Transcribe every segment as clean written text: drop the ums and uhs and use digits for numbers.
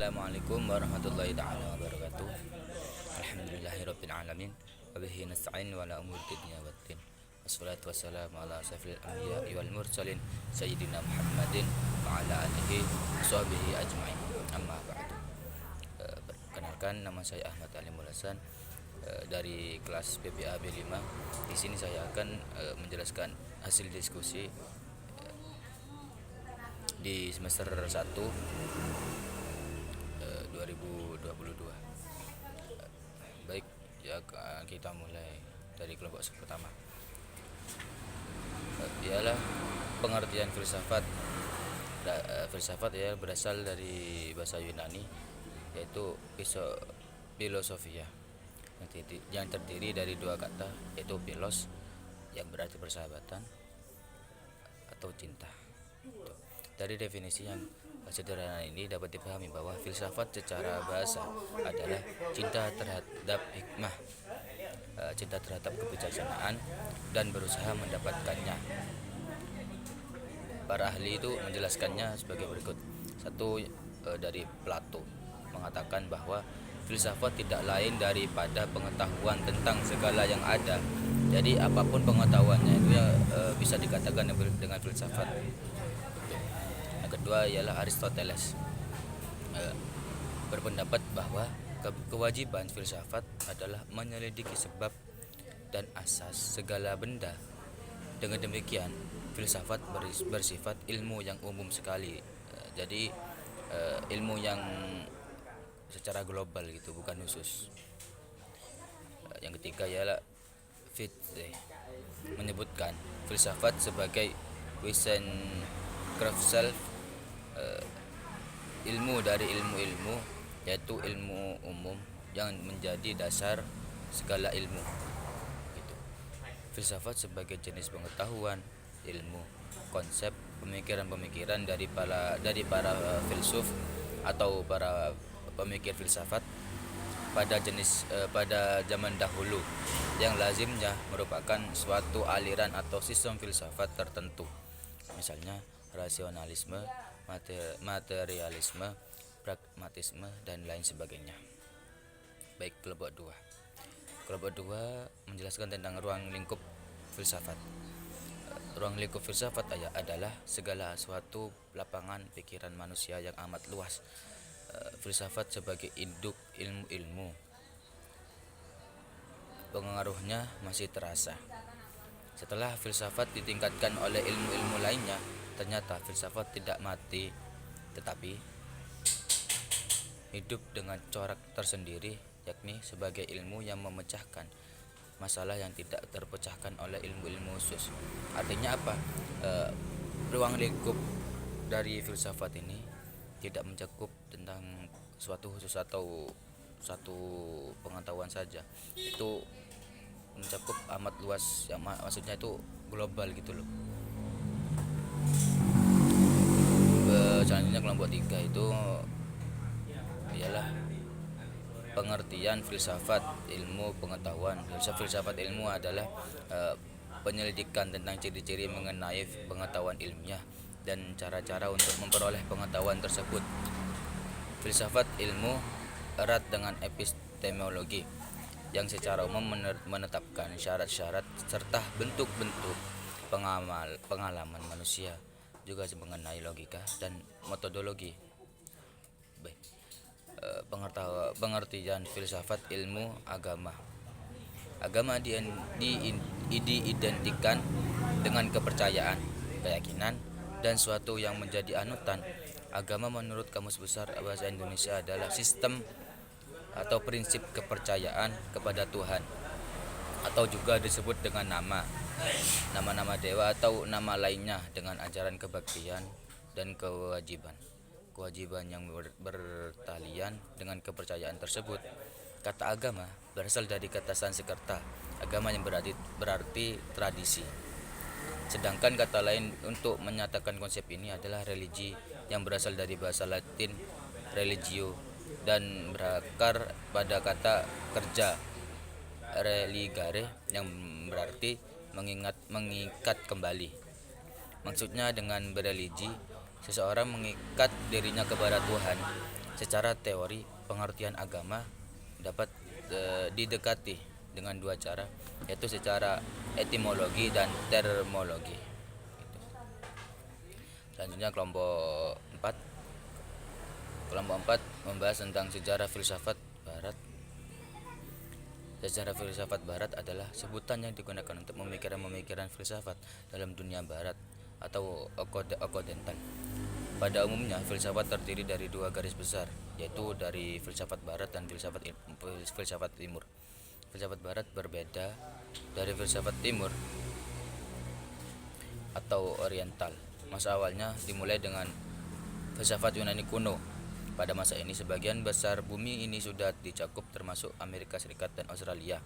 Assalamualaikum warahmatullahi taala wabarakatuh. Alhamdulillahirabbil alamin. Wa bihi nasta'in wa ala umuri dunya waddin. Wassalatu wassalamu ala asyrafil anbiya'i wal mursalin sayyidina Muhammadin wa ala alihi washabihi ajmain. Amma ba'du. Perkenalkan, nama saya Ahmad Ali Mulasan dari kelas PPA B5. Di sini saya akan menjelaskan hasil diskusi di semester 1 2022. Baik, ya kita mulai dari kelompok pertama. Ialah pengertian filsafat. Filsafat ya berasal dari bahasa Yunani, yaitu filosofia, yang terdiri dari dua kata, yaitu philos yang berarti persahabatan atau cinta. Dari definisi yang sederhana ini dapat dipahami bahwa filsafat secara bahasa adalah cinta terhadap hikmah, cinta terhadap kebijaksanaan, dan berusaha mendapatkannya. Para ahli itu menjelaskannya sebagai berikut. Satu, dari Plato mengatakan bahwa filsafat tidak lain daripada pengetahuan tentang segala yang ada. Jadi apapun pengetahuannya itu bisa dikatakan dengan filsafat. Yang kedua ialah Aristoteles, berpendapat bahwa kewajiban filsafat adalah menyelidiki sebab dan asas segala benda. Dengan demikian, filsafat bersifat ilmu yang umum sekali. Jadi ilmu yang secara global gitu, bukan khusus. Yang ketiga ialah Fichte menyebutkan filsafat sebagai Wissenschaft, ilmu dari ilmu-ilmu, yaitu ilmu umum yang menjadi dasar segala ilmu gitu. Filsafat sebagai jenis pengetahuan, ilmu, konsep, pemikiran-pemikiran dari para filsuf atau para pemikir filsafat pada zaman dahulu, yang lazimnya merupakan suatu aliran atau sistem filsafat tertentu. Misalnya rasionalisme, materialisme, pragmatisme, dan lain sebagainya. Baik, kelompok 2. Kelompok 2 menjelaskan tentang ruang lingkup filsafat. Ruang lingkup filsafat adalah segala suatu lapangan pikiran manusia yang amat luas. Filsafat sebagai induk ilmu-ilmu, pengaruhnya masih terasa. Setelah filsafat ditingkatkan oleh ilmu-ilmu lainnya, ternyata filsafat tidak mati, tetapi hidup dengan corak tersendiri, yakni sebagai ilmu yang memecahkan masalah yang tidak terpecahkan oleh ilmu-ilmu khusus. Artinya apa? Ruang lingkup dari filsafat ini tidak mencakup tentang suatu khusus atau satu pengetahuan saja. Itu mencakup amat luas, yang maksudnya itu global gitu loh. Selanjutnya kelompok 3 itu ialah pengertian filsafat ilmu pengetahuan. Filsafat ilmu adalah penyelidikan tentang ciri-ciri mengenai pengetahuan ilmiah dan cara-cara untuk memperoleh pengetahuan tersebut. Filsafat ilmu erat dengan epistemologi, yang secara umum menetapkan syarat-syarat serta bentuk-bentuk pengalaman manusia, juga mengenai logika dan metodologi. Baik. Pengertian filsafat ilmu agama. Agama diidentikan dengan kepercayaan, keyakinan, dan suatu yang menjadi anutan. Agama menurut Kamus Besar Bahasa Indonesia adalah sistem atau prinsip kepercayaan kepada Tuhan, atau juga disebut dengan nama-nama dewa atau nama lainnya, dengan ajaran kebaktian dan kewajiban yang bertalian dengan kepercayaan tersebut. Kata agama berasal dari kata Sanskerta, agama yang berarti tradisi. Sedangkan kata lain untuk menyatakan konsep ini adalah religi, yang berasal dari bahasa Latin religio dan berakar pada kata kerja religare, yang berarti mengikat kembali. Maksudnya dengan bereligi, seseorang mengikat dirinya kepada Tuhan Secara teori, pengertian agama dapat didekati dengan dua cara, yaitu secara etimologi dan termologi. Gitu. Selanjutnya kelompok 4. Kelompok 4 membahas tentang sejarah filsafat barat. Sejarah filsafat barat adalah sebutan yang digunakan untuk pemikiran-pemikiran filsafat dalam dunia barat atau okrasidental. Pada umumnya, filsafat terdiri dari dua garis besar, yaitu dari filsafat barat dan filsafat timur. Filsafat barat berbeda dari filsafat timur atau oriental. Masa awalnya dimulai dengan filsafat Yunani kuno. Pada masa ini sebagian besar bumi ini sudah dicakup, termasuk Amerika Serikat dan Australia.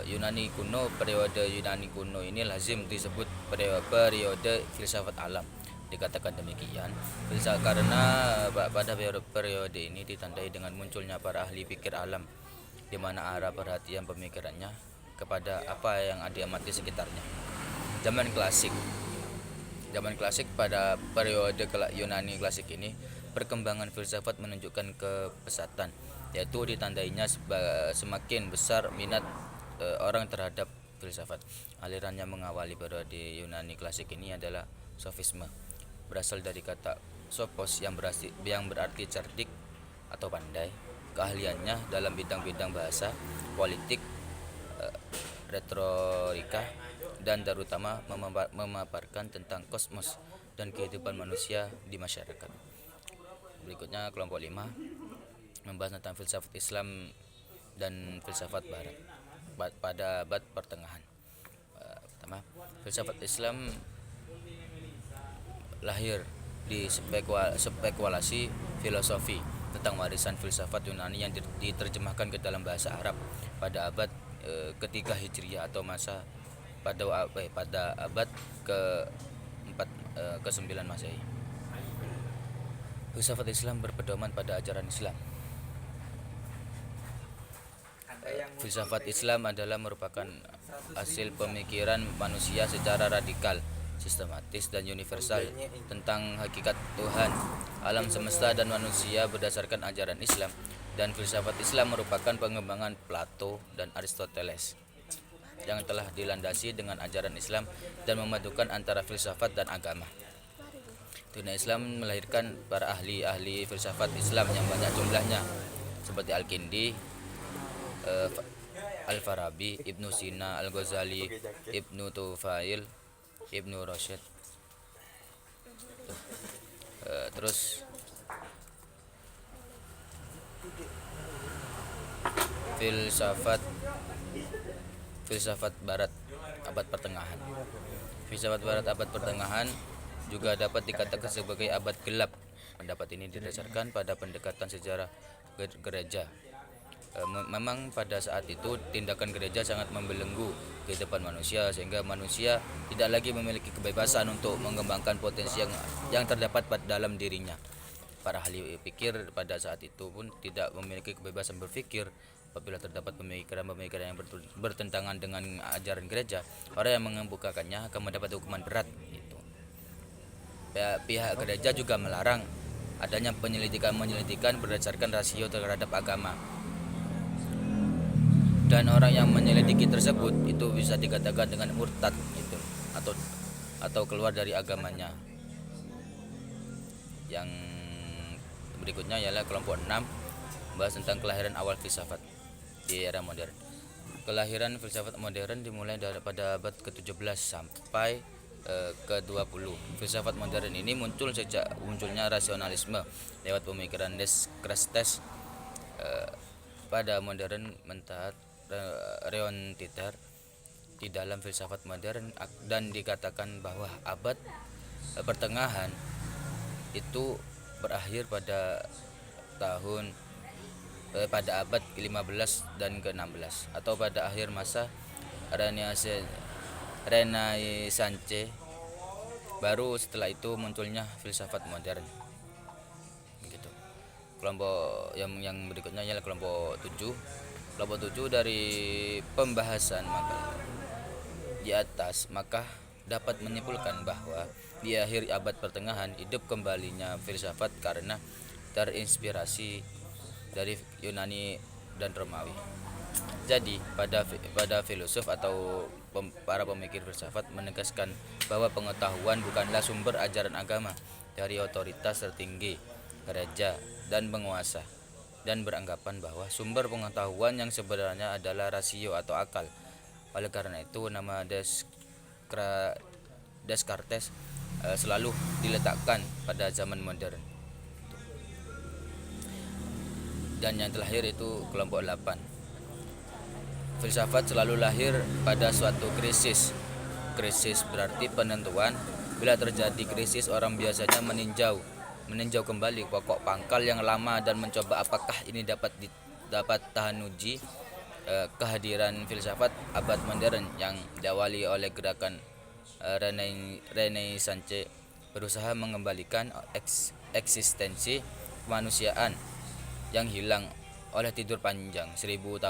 Yunani kuno, periode Yunani kuno ini lazim disebut periode filsafat alam. Dikatakan demikian karena pada periode ini ditandai dengan munculnya para ahli pikir alam, di mana arah perhatian pemikirannya kepada apa yang diamati sekitarnya. Zaman klasik pada periode Yunani klasik ini, perkembangan filsafat menunjukkan kepesatan, yaitu ditandainya semakin besar minat orang terhadap filsafat. Aliran yang mengawali periode Yunani klasik ini adalah sofisme, berasal dari kata sophos yang berarti cerdik atau pandai. Keahliannya dalam bidang-bidang bahasa, politik, retorika, dan terutama memaparkan tentang kosmos dan kehidupan manusia di masyarakat. Berikutnya kelompok 5 membahas tentang filsafat Islam dan filsafat barat pada abad pertengahan. Pertama, filsafat Islam lahir di spekulasi filosofi tentang warisan filsafat Yunani yang diterjemahkan ke dalam bahasa Arab pada abad ketiga Hijriah atau pada abad ke-9 Masehi. Filsafat Islam berpedoman pada ajaran Islam. Filsafat Islam adalah merupakan hasil pemikiran manusia secara radikal, sistematis, dan universal tentang hakikat Tuhan, alam semesta, dan manusia berdasarkan ajaran Islam. Dan filsafat Islam merupakan pengembangan Plato dan Aristoteles yang telah dilandasi dengan ajaran Islam dan memadukan antara filsafat dan agama. Dunia Islam melahirkan para ahli filsafat Islam yang banyak jumlahnya, seperti Al-Kindi, Al-Farabi, Ibnu Sina, Al-Ghazali, Ibnu Tufail, Ibnu Rushd. Terus filsafat barat abad pertengahan. Filsafat barat abad pertengahan juga dapat dikatakan sebagai abad gelap. Pendapat ini didasarkan pada pendekatan sejarah gereja. Memang pada saat itu tindakan gereja sangat membelenggu kehidupan manusia, sehingga manusia tidak lagi memiliki kebebasan untuk mengembangkan potensi yang terdapat dalam dirinya. Para ahli pikir pada saat itu pun tidak memiliki kebebasan berpikir. Apabila terdapat pemikiran-pemikiran yang bertentangan dengan ajaran gereja, orang yang mengemukakannya akan mendapat hukuman berat. Gitu. Pihak gereja juga melarang adanya penyelidikan berdasarkan rasio terhadap agama. Dan orang yang menyelidiki tersebut itu bisa dikatakan dengan murtad, gitu, atau keluar dari agamanya. Yang berikutnya ialah kelompok 6, membahas tentang kelahiran awal filsafat di era modern. Kelahiran filsafat modern dimulai pada abad ke-17 sampai ke-20. Filsafat modern ini muncul sejak munculnya rasionalisme lewat pemikiran Descartes. Pada modern mentat Reon Titer di dalam filsafat modern, dan dikatakan bahwa abad pertengahan itu berakhir pada abad ke-15 dan ke-16 atau pada akhir masa Renaissance. Baru setelah itu munculnya filsafat modern. Begitu. Kelompok yang berikutnya adalah kelompok 7. Kelompok 7 dari pembahasan di atas, maka dapat menyimpulkan bahwa di akhir abad pertengahan hidup kembalinya filsafat karena terinspirasi dari Yunani dan Romawi. Jadi pada filosof atau para pemikir filsafat menegaskan bahwa pengetahuan bukanlah sumber ajaran agama dari otoritas tertinggi, gereja dan penguasa, dan beranggapan bahwa sumber pengetahuan yang sebenarnya adalah rasio atau akal. Oleh karena itu nama Descartes selalu diletakkan pada zaman modern. Dan yang terakhir itu kelompok 8. Filsafat selalu lahir pada suatu krisis. Krisis berarti penentuan. Bila terjadi krisis, orang biasanya meninjau kembali pokok pangkal yang lama dan mencoba apakah ini dapat tahan uji. Kehadiran filsafat abad modern yang diawali oleh gerakan Renaissance berusaha mengembalikan eksistensi kemanusiaan yang hilang oleh tidur panjang 1000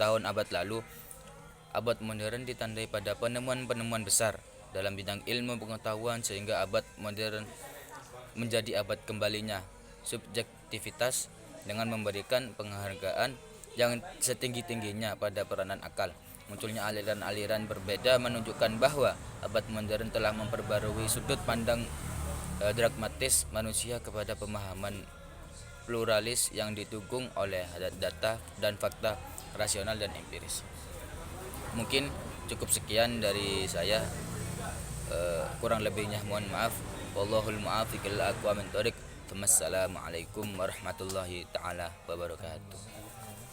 tahun abad lalu. Abad modern ditandai pada penemuan-penemuan besar dalam bidang ilmu pengetahuan sehingga abad modern menjadi abad kembalinya subjektivitas dengan memberikan penghargaan yang setinggi-tingginya pada peranan akal. Munculnya aliran-aliran berbeda menunjukkan bahwa abad modern telah memperbarui sudut pandang pragmatis manusia kepada pemahaman pluralis yang didukung oleh data dan fakta rasional dan empiris. Mungkin cukup sekian dari saya, kurang lebihnya mohon maaf. Wallahul muwaffiq ila aqwamit thoriq. Wassalamualaikum warahmatullahi taala wabarakatuh.